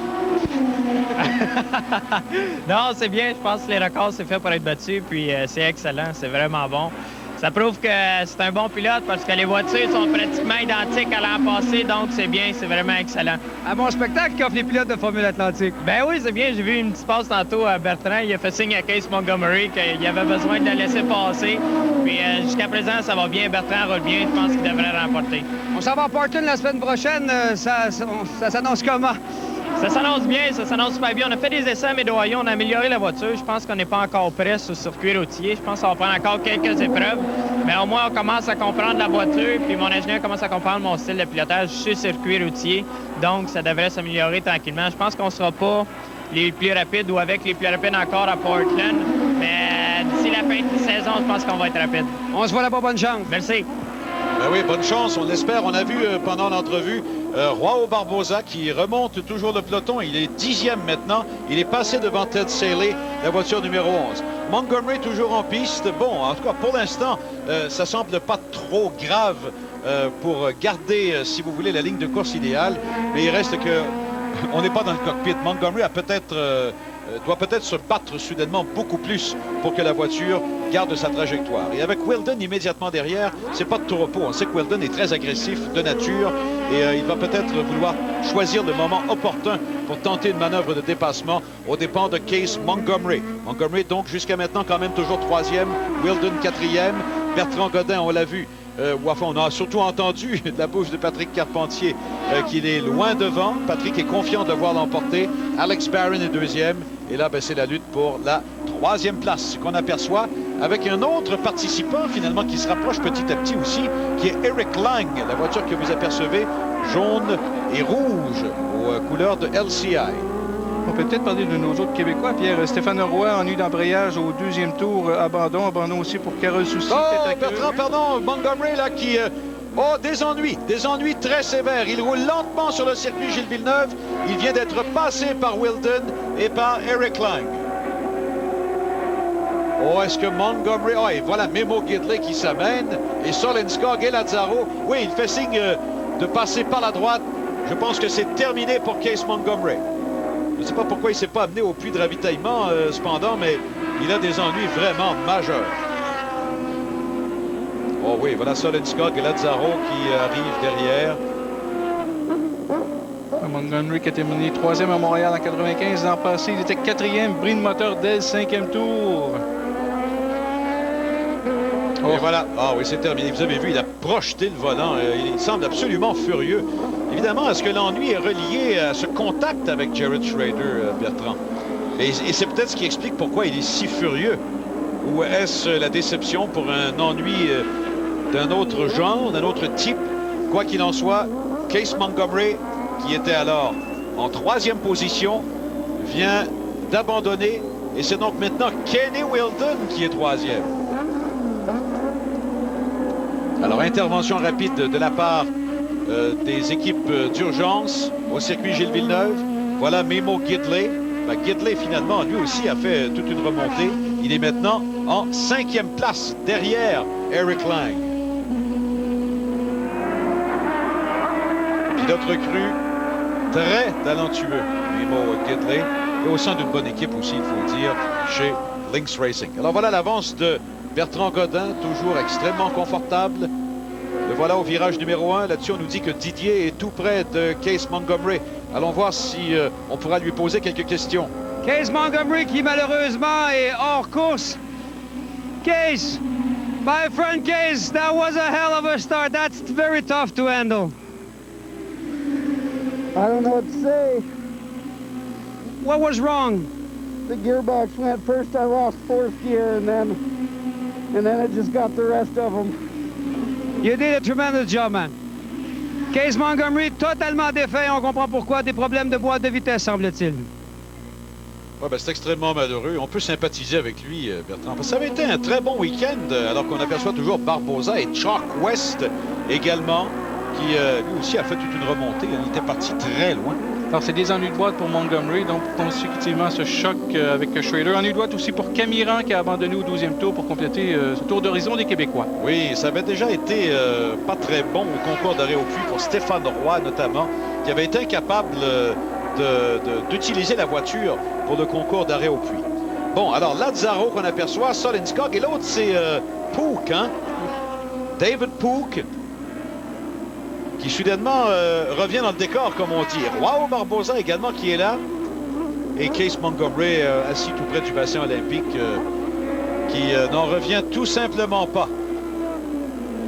Non, c'est bien. Je pense que les records, c'est fait pour être battu. Puis c'est excellent. C'est vraiment bon. Ça prouve que c'est un bon pilote parce que les voitures sont pratiquement identiques à l'an passé. Donc, c'est bien. C'est vraiment excellent. Un bon spectacle qu'offrent les pilotes de Formule Atlantique. Ben oui, c'est bien. J'ai vu une petite passe tantôt à Bertrand. Il a fait signe à Case Montgomery qu'il avait besoin de la laisser passer. Puis jusqu'à présent, ça va bien. Bertrand roule bien. Je pense qu'il devrait remporter. On s'en va à Portland la semaine prochaine. Ça s'annonce comment? Ça s'annonce bien, ça s'annonce super bien. On a fait des essais à Médoyon, on a amélioré la voiture. Je pense qu'on n'est pas encore prêt sur le circuit routier. Je pense qu'on va prendre encore quelques épreuves. Mais au moins, on commence à comprendre la voiture. Puis mon ingénieur commence à comprendre mon style de pilotage sur le circuit routier. Donc, ça devrait s'améliorer tranquillement. Je pense qu'on ne sera pas les plus rapides ou avec les plus rapides encore à Portland. Mais d'ici la fin de la saison, je pense qu'on va être rapide. On se voit là-bas, bonne chance. Merci. Ben oui, bonne chance, on espère. On a vu pendant l'entrevue Joao Barbosa qui remonte toujours le peloton. Il est 10e maintenant. Il est passé devant Ted Saley, la voiture numéro 11. Montgomery toujours en piste. Bon, en tout cas, pour l'instant, ça semble pas trop grave pour garder, si vous voulez, la ligne de course idéale. Mais il reste que on n'est pas dans le cockpit. Montgomery a doit peut-être se battre soudainement beaucoup plus pour que la voiture garde sa trajectoire. Et avec Wheldon immédiatement derrière, c'est pas de tout repos. On sait que Wheldon est très agressif de nature et il va peut-être vouloir choisir le moment opportun pour tenter une manœuvre de dépassement aux dépens de Case Montgomery. Montgomery donc jusqu'à maintenant quand même toujours 3e, Wheldon 4e, Bertrand Godin, on l'a vu. Enfin, on a surtout entendu de la bouche de Patrick Carpentier qu'il est loin devant. Patrick est confiant de devoir l'emporter. Alex Barron est 2e. Et là, c'est la lutte pour la 3e place qu'on aperçoit avec un autre participant finalement qui se rapproche petit à petit aussi, qui est Eric Lang, la voiture que vous apercevez, jaune et rouge aux couleurs de LCI. On peut peut-être parler de nos autres Québécois. Pierre, Stéphane Roy, ennui d'embrayage au 2e tour, abandon aussi pour Carole Soucy. Oh, Bertrand, pardon, Montgomery là qui... des ennuis très sévères. Il roule lentement sur le circuit Gilles Villeneuve. Il vient d'être passé par Wheldon et par Eric Lang. Est-ce que Montgomery... et voilà Memo Gidley qui s'amène. Et Solenskog et Lazzaro. Oui, il fait signe de passer par la droite. Je pense que c'est terminé pour Case Montgomery. Je ne sais pas pourquoi il ne s'est pas amené au puits de ravitaillement, cependant, mais il a des ennuis vraiment majeurs. Oh oui, voilà Solenskog et Lazzaro qui arrivent derrière. Montgomery qui a terminé 3e à Montréal en 95. L'an passé, il était 4e, bris de moteur dès le 5e tour. Et voilà. Ah oui, c'est terminé. Vous avez vu, il a projeté le volant. Il semble absolument furieux. Évidemment, est-ce que l'ennui est relié à ce contact avec Jared Schrader, Bertrand? Et c'est peut-être ce qui explique pourquoi il est si furieux. Ou est-ce la déception pour un ennui d'un autre genre, d'un autre type? Quoi qu'il en soit, Case Montgomery, qui était alors en 3e position, vient d'abandonner. Et c'est donc maintenant Kenny Wheldon qui est 3e. Alors, intervention rapide de la part des équipes d'urgence au circuit Gilles Villeneuve. Voilà Memo Gidley. Gidley, finalement, lui aussi a fait toute une remontée. Il est maintenant en 5e place derrière Eric Lang. Pilote recru, très talentueux, Memo Gidley. Et au sein d'une bonne équipe aussi, il faut le dire, chez Lynx Racing. Alors voilà l'avance de Bertrand Godin, toujours extrêmement confortable. Le voilà au virage numéro 1. Là-dessus, on nous dit que Didier est tout près de Case Montgomery. Allons voir si on pourra lui poser quelques questions. Case Montgomery qui malheureusement est hors course. Case, my friend Case, that was a hell of a start. That's very tough to handle. I don't know what to say. What was wrong? The gearbox went first. I lost 4th gear, and then it just got the rest of them. You did a tremendous job, man. Case Montgomery, totalement défait. On comprend pourquoi. Des problèmes de boîte de vitesse, semble-t-il. Ouais, c'est extrêmement malheureux. On peut sympathiser avec lui, Bertrand. Ça avait été un très bon week-end, alors qu'on aperçoit toujours Barbosa et Chuck West également, qui lui aussi a fait toute une remontée. Il était parti très loin. Alors, c'est des ennuis de boîte pour Montgomery, donc consécutivement ce choc avec Schrader. Ennuis de boîte aussi pour Camiran qui a abandonné au 12e tour pour compléter ce tour d'horizon des Québécois. Oui, ça avait déjà été pas très bon au concours d'arrêt au puits pour Stéphane Roy notamment, qui avait été incapable d'utiliser la voiture pour le concours d'arrêt au puits. Bon, alors Lazzaro qu'on aperçoit, Solenskog, et l'autre c'est Pook, hein? David Pook, qui soudainement revient dans le décor, comme on dit. Joao Barbosa également qui est là. Et Case Montgomery assis tout près du bassin olympique qui n'en revient tout simplement pas.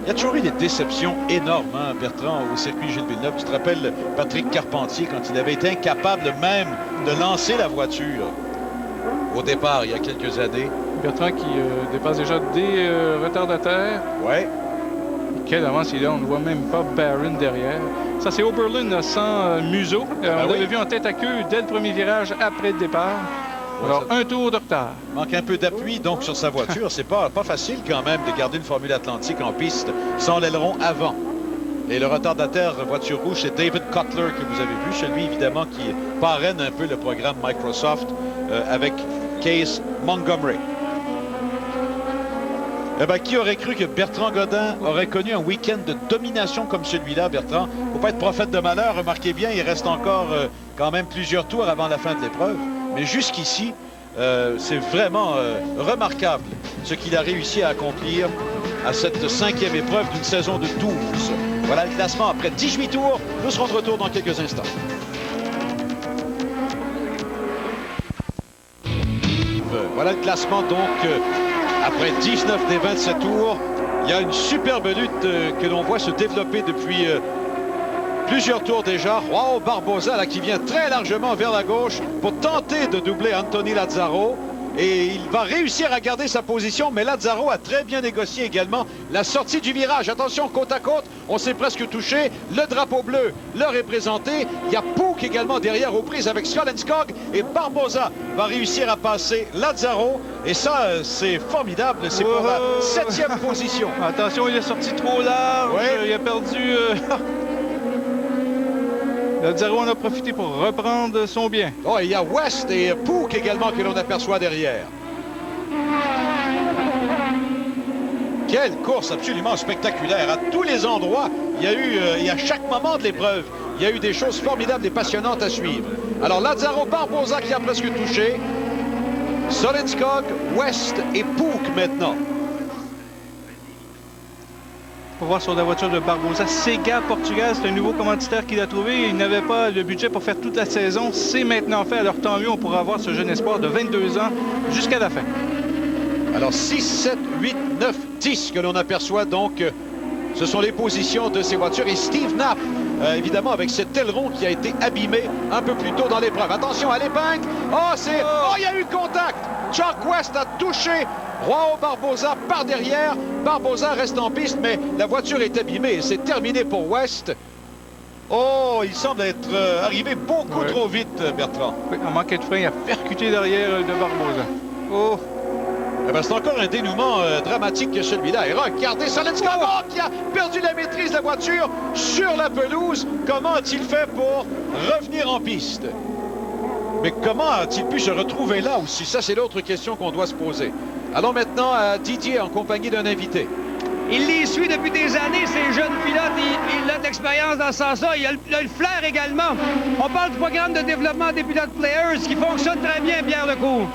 Il y a toujours eu des déceptions énormes, hein, Bertrand, au circuit Gilles Villeneuve. Tu te rappelles Patrick Carpentier quand il avait été incapable même de lancer la voiture au départ il y a quelques années. Bertrand qui dépasse déjà des retardataires. Ouais. Quelle avance il a, on ne voit même pas Barron derrière. Ça, c'est Oberlin sans museau. On l'avait vu en tête à queue dès le premier virage après le départ. Alors, un tour de retard. Manque un peu d'appui donc sur sa voiture. C'est pas facile quand même de garder une Formule Atlantique en piste sans l'aileron avant. Et le retardataire voiture rouge, c'est David Cutler que vous avez vu. Celui évidemment qui parraine un peu le programme Microsoft avec Case Montgomery. Eh bien, qui aurait cru que Bertrand Godin aurait connu un week-end de domination comme celui-là, Bertrand? Il ne faut pas être prophète de malheur. Remarquez bien, il reste encore quand même plusieurs tours avant la fin de l'épreuve. Mais jusqu'ici, c'est vraiment remarquable ce qu'il a réussi à accomplir à cette 5e épreuve d'une saison de 12. Voilà le classement après 18 tours. Nous serons de retour dans quelques instants. Voilà le classement donc après 19 des 27 tours. Il y a une superbe lutte que l'on voit se développer depuis plusieurs tours déjà. Joao Barbosa là, qui vient très largement vers la gauche pour tenter de doubler Anthony Lazzaro. Et il va réussir à garder sa position, mais Lazzaro a très bien négocié également la sortie du virage. Attention, côte à côte, on s'est presque touché. Le drapeau bleu le représenté. Il y a Pook également derrière aux prises avec Solenskog. Et Barbosa va réussir à passer Lazzaro. Et ça, c'est formidable. C'est pour la 7e position. Attention, il est sorti trop large. Ouais. Il a perdu... Lazzaro en a profité pour reprendre son bien. Oh, il y a West et Pook également que l'on aperçoit derrière. Quelle course absolument spectaculaire. À tous les endroits, il y a eu, et à chaque moment de l'épreuve, il y a eu des choses formidables et passionnantes à suivre. Alors Lazzaro, Barbosa qui a presque touché. Solenskog, West et Pook maintenant. Pour voir sur la voiture de Barbosa, Sega Portugal, c'est un nouveau commanditaire qu'il a trouvé. Il n'avait pas le budget pour faire toute la saison. C'est maintenant fait. Alors tant mieux, on pourra avoir ce jeune espoir de 22 ans jusqu'à la fin. Alors 6, 7, 8, 9, 10 que l'on aperçoit donc. Ce sont les positions de ces voitures. Et Steve Knapp, évidemment, avec cet aileron qui a été abîmé un peu plus tôt dans l'épreuve. Attention à l'épingle. Oh, il y a eu contact. Chuck West a touché Joao Barbosa par derrière. Barbosa reste en piste, mais la voiture est abîmée. C'est terminé pour West. Oh, il semble être arrivé beaucoup trop vite, Bertrand. Oui, en manquait de frein, il a percuté derrière de Barbosa. Oh! Eh ben, c'est encore un dénouement dramatique que celui-là. Et regardez Solenskog qui a perdu la maîtrise de la voiture sur la pelouse. Comment a-t-il fait pour revenir en piste? Mais comment a-t-il pu se retrouver là aussi? Ça, c'est l'autre question qu'on doit se poser. Allons maintenant à Didier en compagnie d'un invité. Il les suit depuis des années, ces jeunes pilotes. Il a de l'expérience dans ce sens-là. Il a le flair également. On parle du programme de développement des pilotes Players qui fonctionne très bien, Pierre Lecourt.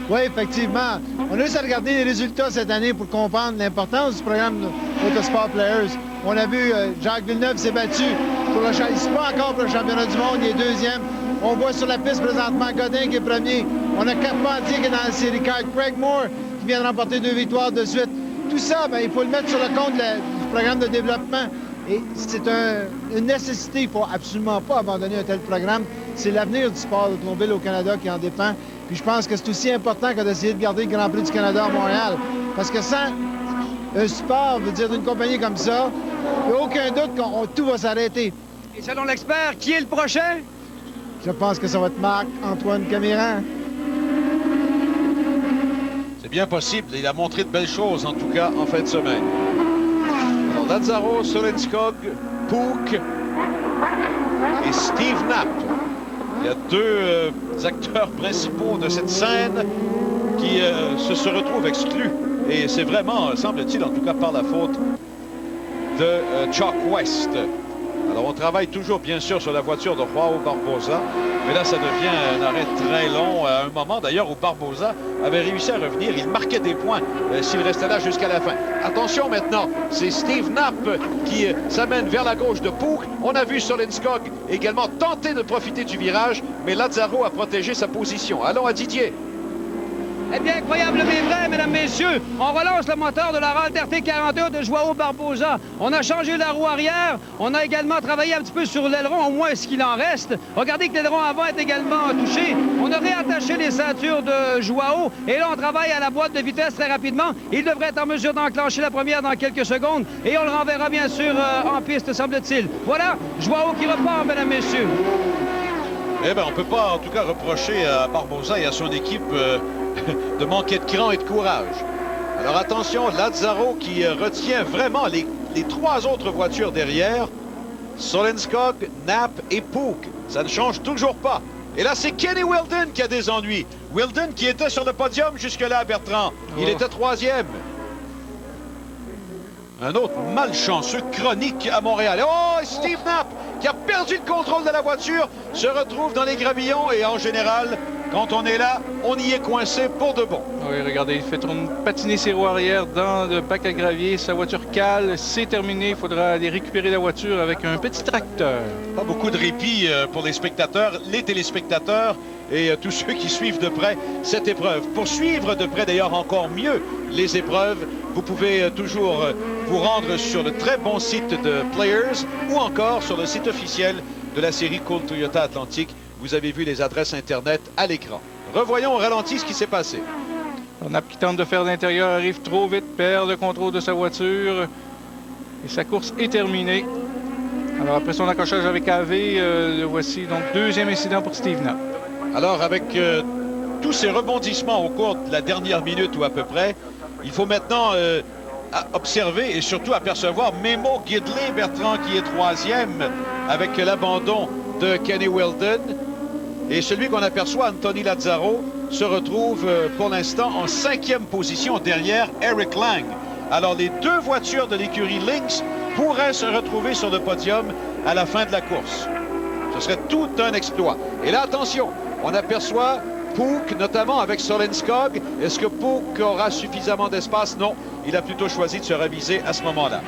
Oui, effectivement. On a juste à regarder les résultats cette année pour comprendre l'importance du programme Autosport Players. On a vu Jacques Villeneuve s'est battu pour le championnat. Il n'est pas encore pour le championnat du monde, il est deuxième. On voit sur la piste présentement Godin qui est premier. On a Carpentier qui est dans la série 4. Craig Moore qui vient de remporter 2 victoires de suite. Tout ça, bien, il faut le mettre sur le compte du programme de développement. Et c'est une nécessité. Il ne faut absolument pas abandonner un tel programme. C'est l'avenir du sport automobile au Canada qui en dépend. Puis je pense que c'est aussi important que d'essayer de garder le Grand Prix du Canada à Montréal. Parce que sans un support, veut dire d'une compagnie comme ça, il n'y a aucun doute que tout va s'arrêter. Et selon l'expert, qui est le prochain? Je pense que ça va être Marc-Antoine Camiran. C'est bien possible. Il a montré de belles choses, en tout cas, en fin de semaine. Alors, Lazzaro, Solenskog, Pook et Steve Knapp. Il y a deux acteurs principaux de cette scène qui se retrouvent exclus. Et c'est vraiment, semble-t-il, en tout cas par la faute de Chuck West. Alors on travaille toujours bien sûr sur la voiture de Joao Barbosa, mais là ça devient un arrêt très long à un moment d'ailleurs où Barbosa avait réussi à revenir, il marquait des points s'il restait là jusqu'à la fin. Attention maintenant, c'est Steve Knapp qui s'amène vers la gauche de Pook. On a vu Solenskog également tenter de profiter du virage, mais Lazzaro a protégé sa position. Allons à Didier. Eh bien, incroyable mais vrai, mesdames, messieurs. On relance le moteur de la Ralter T41 de Joao Barbosa. On a changé la roue arrière. On a également travaillé un petit peu sur l'aileron, au moins ce qu'il en reste. Regardez que l'aileron avant est également touché. On a réattaché les ceintures de Joao. Et là, on travaille à la boîte de vitesse très rapidement. Il devrait être en mesure d'enclencher la première dans quelques secondes. Et on le renverra bien sûr en piste, semble-t-il. Voilà, Joao qui repart, mesdames, messieurs. Eh bien, on ne peut pas en tout cas reprocher à Barbosa et à son équipe de manquer de cran et de courage. Alors attention, Lazzaro qui retient vraiment les trois autres voitures derrière. Solenskog, Knapp et Pook. Ça ne change toujours pas. Et là, c'est Kenny Wilden qui a des ennuis. Wilden qui était sur le podium jusque-là, Bertrand. Il était troisième. Un autre malchanceux chronique à Montréal. Oh, Steve Knapp, qui a perdu le contrôle de la voiture, se retrouve dans les gravillons et en général, quand on est là, on y est coincé pour de bon. Oui, regardez, il fait patiner ses roues arrière dans le bac à gravier. Sa voiture cale, c'est terminé. Il faudra aller récupérer la voiture avec un petit tracteur. Pas beaucoup de répit pour les spectateurs, les téléspectateurs et tous ceux qui suivent de près cette épreuve. Pour suivre de près, d'ailleurs, encore mieux les épreuves, vous pouvez toujours vous rendre sur le très bon site de Players ou encore sur le site officiel de la série Cool Toyota Atlantique. Vous avez vu les adresses Internet à l'écran. Revoyons au ralenti ce qui s'est passé. Knapp qui tente de faire l'intérieur, arrive trop vite, perd le contrôle de sa voiture. Et sa course est terminée. Alors après son accrochage avec AV, le voici donc deuxième incident pour Steve Knapp. Alors avec tous ces rebondissements au cours de la dernière minute ou à peu près, il faut maintenant observer et surtout apercevoir Memo Gidley, Bertrand, qui est troisième avec l'abandon de Kenny Wilden. Et celui qu'on aperçoit, Anthony Lazzaro, se retrouve pour l'instant en 5e position derrière Eric Lang. Alors les deux voitures de l'écurie Lynx pourraient se retrouver sur le podium à la fin de la course. Ce serait tout un exploit. Et là, attention, on aperçoit Pook, notamment avec Solenskog. Est-ce que Pook aura suffisamment d'espace? Non, il a plutôt choisi de se reviser à ce moment-là.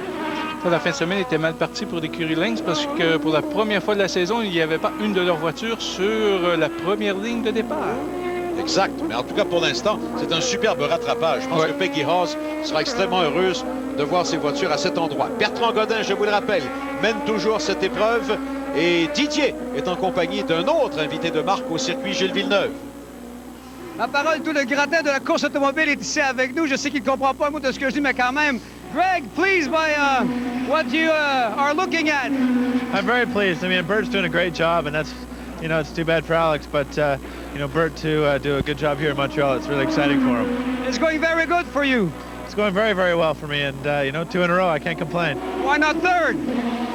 La fin de semaine était mal partie pour l'écurie Lynx parce que pour la première fois de la saison, il n'y avait pas une de leurs voitures sur la première ligne de départ. Exact, mais en tout cas pour l'instant, c'est un superbe rattrapage. Je pense que Peggy Haas sera extrêmement heureuse de voir ses voitures à cet endroit. Bertrand Godin, je vous le rappelle, mène toujours cette épreuve et Didier est en compagnie d'un autre invité de marque au circuit Gilles Villeneuve. Ma parole, tout le gratin de la course automobile est ici avec nous. Je sais qu'il ne comprend pas un mot de ce que je dis, mais quand même. Greg, pleased by what you are looking at. I'm very pleased. I mean, Bert's doing a great job, and that's, you know, it's too bad for Alex, but, you know, Bert to do a good job here in Montreal. It's really exciting for him. It's going very good for you. It's going very, very well for me, and, you know, 2 in a row, I can't complain. Why not third?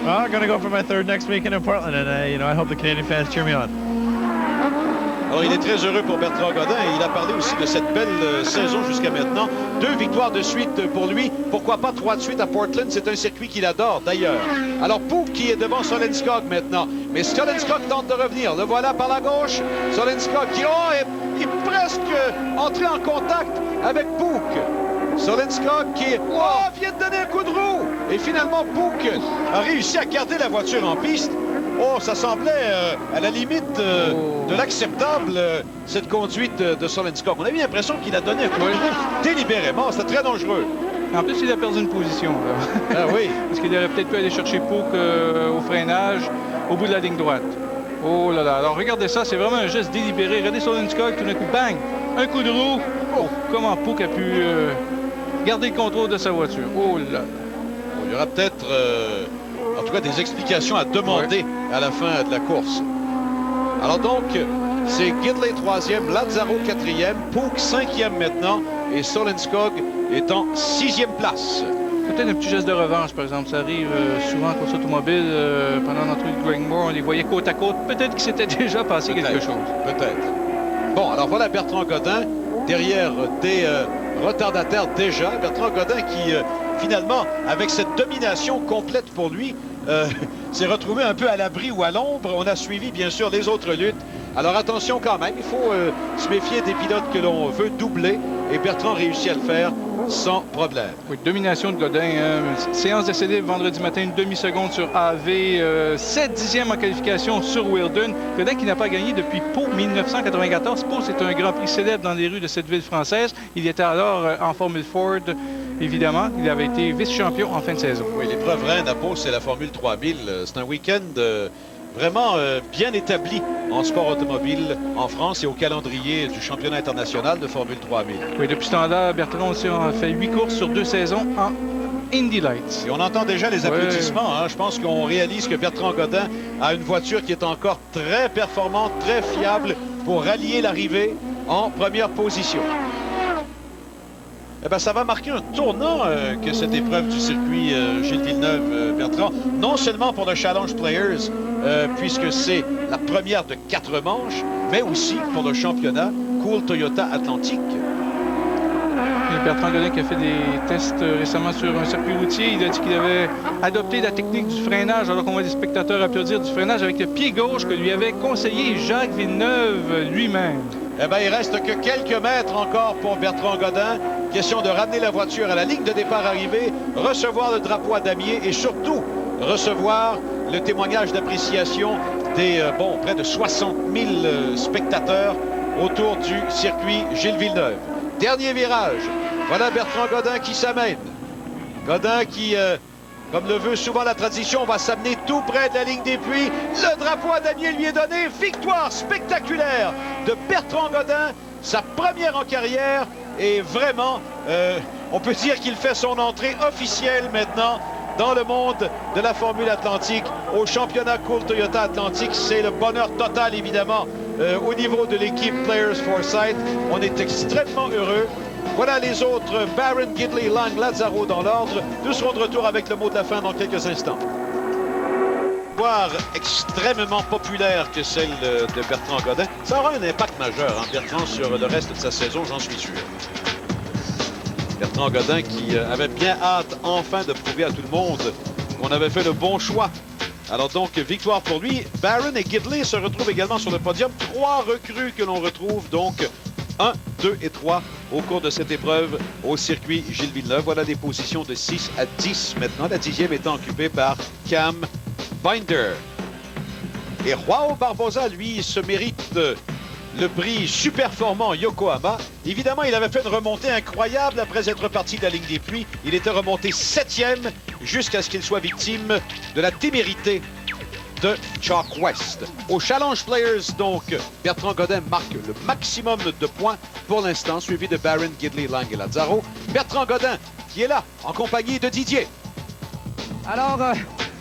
Well, I'm going to go for my third next weekend in Portland, and, you know, I hope the Canadian fans cheer me on. Alors, il est très heureux pour Bertrand Godin et il a parlé aussi de cette belle saison jusqu'à maintenant. 2 victoires de suite pour lui. Pourquoi pas 3 de suite à Portland? C'est un circuit qu'il adore d'ailleurs. Alors, Pook qui est devant Solenskog maintenant. Mais Solenskog tente de revenir. Le voilà par la gauche. Solenskog qui est presque entré en contact avec Pook. Solenskog qui vient de donner un coup de roue. Et finalement, Pook a réussi à garder la voiture en piste. Oh, ça semblait à la limite de l'acceptable, cette conduite de Solenskog. On a eu l'impression qu'il a donné un coup de roue délibérément. C'était très dangereux. En plus, il a perdu une position. Là. Ah oui. Parce qu'il aurait peut-être pu aller chercher Pook au freinage, au bout de la ligne droite. Oh là là. Alors, regardez ça. C'est vraiment un geste délibéré. Regardez Solenskog, tout d'un coup, bang! Un coup de roue. Oh, comment Pook a pu garder le contrôle de sa voiture. Oh là. Il y aura peut-être... en tout cas, des explications à demander à la fin de la course. Alors donc, c'est Gidley 3e, Lazzaro 4e, Pook 5e maintenant et Solenskog est en 6e place. Peut-être un petit geste de revanche, par exemple. Ça arrive souvent en course automobile. Pendant l'entrée de Greg Moore, on les voyait côte à côte. Peut-être qu'il s'était déjà passé quelque chose. Peut-être. Bon, alors voilà Bertrand Godin, derrière des retardataires déjà. Bertrand Godin qui, finalement, avec cette domination complète pour lui, s'est retrouvé un peu à l'abri ou à l'ombre. On a suivi, bien sûr, les autres luttes. Alors attention quand même, il faut se méfier des pilotes que l'on veut doubler. Et Bertrand réussit à le faire sans problème. Oui, domination de Godin. Séance d'essai libre vendredi matin, une demi-seconde sur AV. 7 dixièmes en qualification sur Weldon. Godin qui n'a pas gagné depuis Pau 1994. Pau, c'est un Grand Prix célèbre dans les rues de cette ville française. Il était alors en Formule Ford. Évidemment, il avait été vice-champion en fin de saison. Oui, l'épreuve reine à Pau, c'est la Formule 3000. C'est un week-end vraiment bien établi en sport automobile en France et au calendrier du championnat international de Formule 3000. Oui, depuis ce temps-là, Bertrand aussi a fait 8 courses sur 2 saisons en Indy Lights. Et on entend déjà les applaudissements. Hein. Je pense qu'on réalise que Bertrand Godin a une voiture qui est encore très performante, très fiable pour rallier l'arrivée en première position. Eh bien, ça va marquer un tournant que cette épreuve du circuit Gilles Villeneuve, Bertrand. Non seulement pour le Challenge Players, puisque c'est la première de 4 manches, mais aussi pour le championnat Cool Toyota Atlantique. Et Bertrand Godin qui a fait des tests récemment sur un circuit routier. Il a dit qu'il avait adopté la technique du freinage, alors qu'on voit des spectateurs applaudir du freinage avec le pied gauche que lui avait conseillé Jacques Villeneuve lui-même. Eh bien, il reste que quelques mètres encore pour Bertrand Godin. Question de ramener la voiture à la ligne de départ arrivée, recevoir le drapeau à damier et surtout recevoir le témoignage d'appréciation des près de 60 000 spectateurs autour du circuit Gilles Villeneuve. Dernier virage. Voilà Bertrand Godin qui s'amène. Godin qui, comme le veut souvent la tradition, va s'amener tout près de la ligne des puits. Le drapeau à damier lui est donné. Victoire spectaculaire de Bertrand Godin. Sa première en carrière. Et vraiment, on peut dire qu'il fait son entrée officielle maintenant dans le monde de la Formule Atlantique. Au championnat Cool Toyota Atlantique, c'est le bonheur total, évidemment, au niveau de l'équipe Players Foresight. On est extrêmement heureux. Voilà les autres, Barron, Gidley, Lang, Lazzaro dans l'ordre. Nous serons de retour avec le mot de la fin dans quelques instants. Voire extrêmement populaire que celle de Bertrand Godin. Ça aura un impact majeur, hein, Bertrand, sur le reste de sa saison, j'en suis sûr. Bertrand Godin qui avait bien hâte enfin de prouver à tout le monde qu'on avait fait le bon choix. Alors donc, victoire pour lui. Barron et Gidley se retrouvent également sur le podium. 3 recrues que l'on retrouve donc 1, 2 et 3 au cours de cette épreuve au circuit Gilles Villeneuve. Voilà des positions de 6 à 10 maintenant. La 10e étant occupée par Cam Binder. Et Joao Barbosa, lui, se mérite le prix Superformant Yokohama. Évidemment, il avait fait une remontée incroyable après être parti de la ligne des puits. Il était remonté 7e jusqu'à ce qu'il soit victime de la témérité de Chuck West. Au Challenge Players, donc, Bertrand Godin marque le maximum de points pour l'instant, suivi de Barron, Gidley, Lang et Lazzaro. Bertrand Godin, qui est là, en compagnie de Didier. Alors,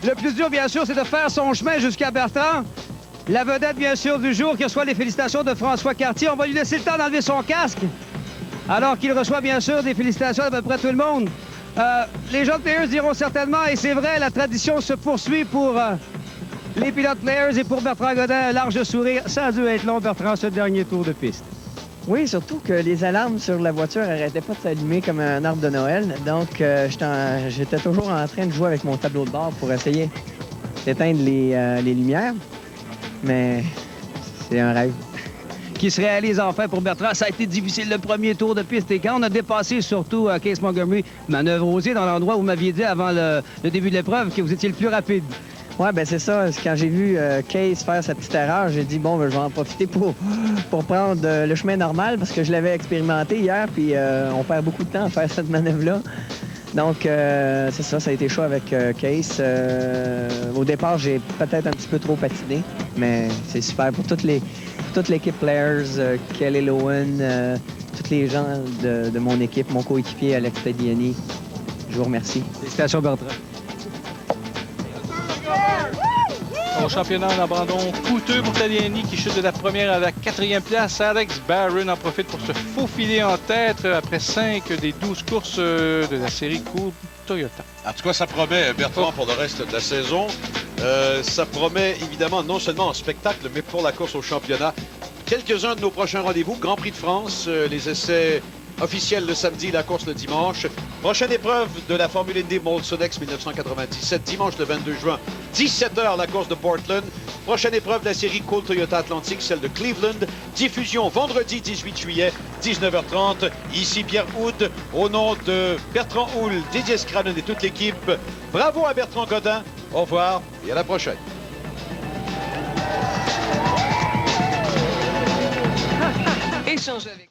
le plus dur, bien sûr, c'est de faire son chemin jusqu'à Bertrand. La vedette, bien sûr, du jour, qui reçoit les félicitations de François Cartier. On va lui laisser le temps d'enlever son casque, alors qu'il reçoit, bien sûr, des félicitations d'à peu près tout le monde. Les jeunes players diront certainement, et c'est vrai, la tradition se poursuit pour les pilotes players et pour Bertrand Godin. Un large sourire. Ça a dû être long, Bertrand, ce dernier tour de piste. Oui, surtout que les alarmes sur la voiture n'arrêtaient pas de s'allumer comme un arbre de Noël. Donc, j'étais toujours en train de jouer avec mon tableau de bord pour essayer d'éteindre les lumières. Mais c'est un rêve. Qui se réalise enfin pour Bertrand. Ça a été difficile le premier tour de piste. Et quand on a dépassé surtout Case Montgomery, manœuvre osée dans l'endroit où vous m'aviez dit avant le début de l'épreuve que vous étiez le plus rapide. Oui, bien c'est ça. Quand j'ai vu Case faire sa petite erreur, j'ai dit, bon, ben, je vais en profiter pour prendre le chemin normal parce que je l'avais expérimenté hier, puis on perd beaucoup de temps à faire cette manœuvre-là. Donc, c'est ça, ça a été chaud avec Case. Au départ, j'ai peut-être un petit peu trop patiné, mais c'est super pour toute l'équipe Players, Kelly Lowen, tous les gens de mon équipe, mon coéquipier Alex Tagliani. Je vous remercie. Félicitations, Bertrand. Au championnat, un abandon coûteux pour Tagliani qui chute de la première à la 4e place. Alex Barron en profite pour se faufiler en tête après 5 des 12 courses de la série Cool Toyota. En tout cas, ça promet, Bertrand, pour le reste de la saison. Ça promet évidemment non seulement en spectacle, mais pour la course au championnat. Quelques-uns de nos prochains rendez-vous. Grand Prix de France, les essais officiels le samedi, la course le dimanche. Prochaine épreuve de la Formule Indy Molsonex 1997, dimanche le 22 juin, 17h, la course de Portland. Prochaine épreuve de la série Cool Toyota Atlantique, celle de Cleveland. Diffusion vendredi 18 juillet, 19h30. Ici Pierre Houde, au nom de Bertrand Houle, Didier Scranen et toute l'équipe. Bravo à Bertrand Godin. Au revoir et à la prochaine. Échange avec